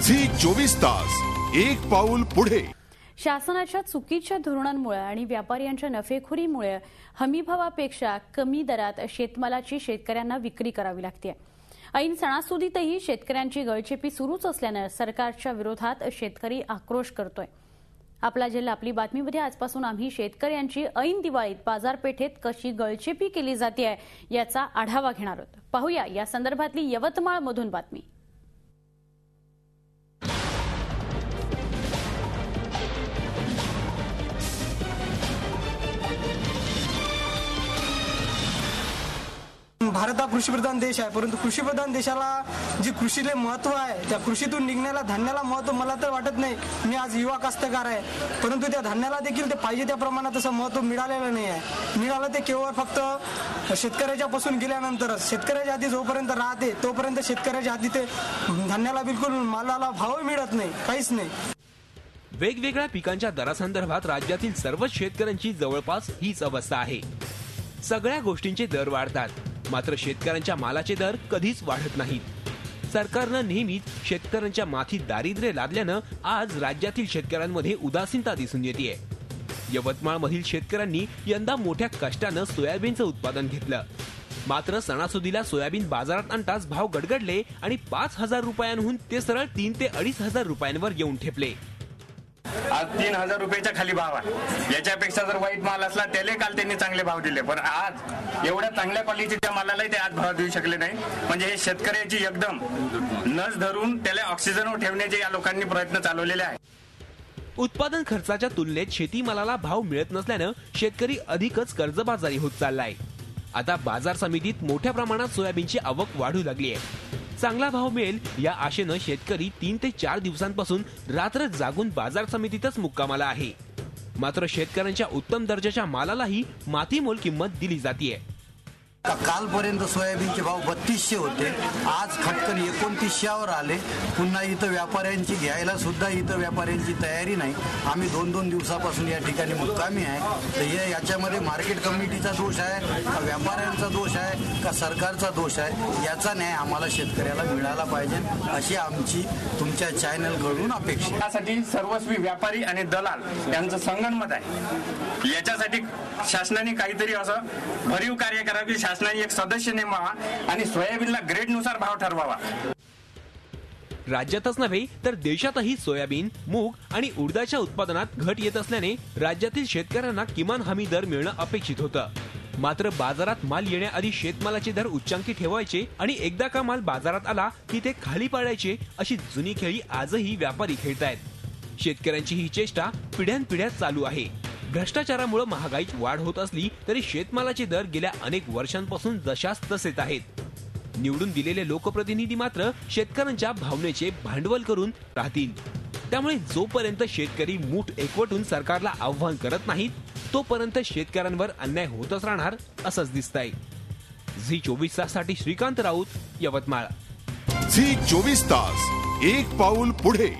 Zee 24 तास एक पाऊल पुढे। शासनाच्या चुकीच्या धोरणांमुळे आणि व्यापाऱ्यांच्या नफेखोरीमुळे हमीभावापेक्षा कमी दरात शेतमालाची शेतकऱ्यांना विक्री करावी लागते। ऐन सणासुदीतही शेतकऱ्यांची गळचेपी सुरूच असल्याने सरकारच्या विरोधात शेतकरी आक्रोश करतोय। आपला जिल्हा आपली बातमीमध्ये आजपासून आम्ही शेतकऱ्यांची ऐन दिवाळीत बाजारपेठेत कशी गळचेपी केली जाते याचा आढावा घेणार आहोत। पाहूया या संदर्भातली यवतमाळमधून बातमी। भारत हा कृषीप्रधान देश आहे, परंतु कृषीप्रधान देशाला जी कृषीले महत्व आहे त्या कृषीतून निघण्याला धान्याला महत्व मला तर वाटत नाही। मी आज युवा कास्तकार आहे, परंतु त्या धान्याला देखील ते पाहिजे त्या प्रमाणात असं महत्व मिळालेलं नाही आहे। मिळालं ते केवळ फक्त शेतकऱ्याच्या पासून गेल्यानंतरच। शेतकऱ्याच्या हाती जोपर्यंत राहते तोपर्यंत शेतकऱ्याच्या हाती ते धान्याला बिलकुल मालाला भाव मिळत नाही, काहीच नाही। वेगवेगळ्या पिकांच्या दरासंदर्भात राज्यातील सर्वच शेतकऱ्यांची जवळपास हीच अवस्था आहे। सगळ्या गोष्टींचे दर वाढतात, मात्र शेतकऱ्यांच्या मालाचे दर कधीच वाढत नाहीत। सरकारनं नेहमीच शेतकऱ्यांच्या माथी दारिद्र्य लादल्यानं आज राज्यातील शेतकऱ्यांमध्ये उदासीनता दिसून येते। यवतमाळमधील शेतकऱ्यांनी यंदा मोठ्या कष्टानं सोयाबीनचं उत्पादन घेतलं, मात्र सणासुदीला सोयाबीन बाजारात आणताच भाव गडगडले आणि 5,000 रुपयांहून ते सरळ 3 ते 2,500 रुपयांवर येऊन ठेपले। आज 3,000 रुपयाच्या खाली भाव आहे। याच्यापेक्षा जर वाईट माल असला त्याला काल त्यांनी चांगले भाव दिले, पण आज एवढ्या चांगल्या क्वालिटीच्या मालालाही ते आज भाव देऊ शकले नाही। म्हणजे हे शेतकऱ्याची एकदम नस धरून त्याला ऑक्सिजनवर ठेवण्याचे या लोकांनी प्रयत्न चालवलेले आहेत। उत्पादन खर्चाच्या तुलनेत शेतीमालाला भाव मिळत नसल्यानं शेतकरी अधिकच कर्जबाजारी होत चाललाय। आता बाजार समितीत मोठ्या प्रमाणात सोयाबीनची आवक वाढू लागली आहे। चांगला भाव मिळेल या आशेनं शेतकरी 3 ते 4 दिवसांपासून रात्र जागून बाजार समितीतच मुक्कामाला आहे। मात्र शेतकऱ्यांच्या उत्तम दर्जाच्या मालालाही मातीमोल किंमत दिली जातीये। कालपर्यंत सोयाबीनचे भाव 3200 होते, आज खटकन 2900वर आले। पुन्हा इथं व्यापाऱ्यांची घ्यायला सुद्धा इथं व्यापाऱ्यांची तयारी नाही। आम्ही 2-2 दिवसापासून या ठिकाणी मुक्कामी आहे। तर हे याच्यामध्ये मार्केट कमिटीचा दोष आहे का व्यापाऱ्यांचा दोष आहे का सरकारचा दोष आहे, याचा न्याय आम्हाला शेतकऱ्याला मिळाला पाहिजे अशी आमची तुमच्या चॅनलकडून अपेक्षा आहे। यासाठी सर्वस्वी व्यापारी आणि दलाल यांचं संगनमत आहे। याच्यासाठी शासनाने काहीतरी असं भरीव कार्य करावे। शासनाने एक सदस्य नेमावा आणि सोयाबीनला ग्रेडनुसार भाव ठरवावा। राज्यातच नव्हे तर देशातही सोयाबीन, मूग आणि उडदाच्या उत्पादनात घट येत असल्याने राज्यातील शेतकऱ्यांना किमान हमी दर मिळणं अपेक्षित होतं। मात्र बाजारात माल येण्याआधी शेतमालाचे दर उच्चांकी ठेवायचे आणि एकदा का माल बाजारात आला की ते खाली पाडायचे अशी जुनी खेळी आजही व्यापारी खेळतायत। शेतकऱ्यांची ही चेष्टा पिढ्यानपिढ्या चालू आहे। भ्रष्टाचारामुळे महागाईत वाढ होत असली तरी शेतमालाचे दर गेल्या अनेक वर्षांपासून जशास तसेच आहेत। निवडून दिलेले लोकप्रतिनिधी मात्र शेतकऱ्यांच्या भावनेचे भांडवल करून राहतील। त्यामुळे जोपर्यंत शेतकरी मूठ एकवटून सरकारला आव्हान करत नाहीत तोपर्यंत शेतकऱ्यांवर अन्याय होतच राहणार असंच दिसतंय। झी 24 ताससाठी श्रीकांत राऊत, यवतमाळ। झी 24 तास एक पाऊल पुढे।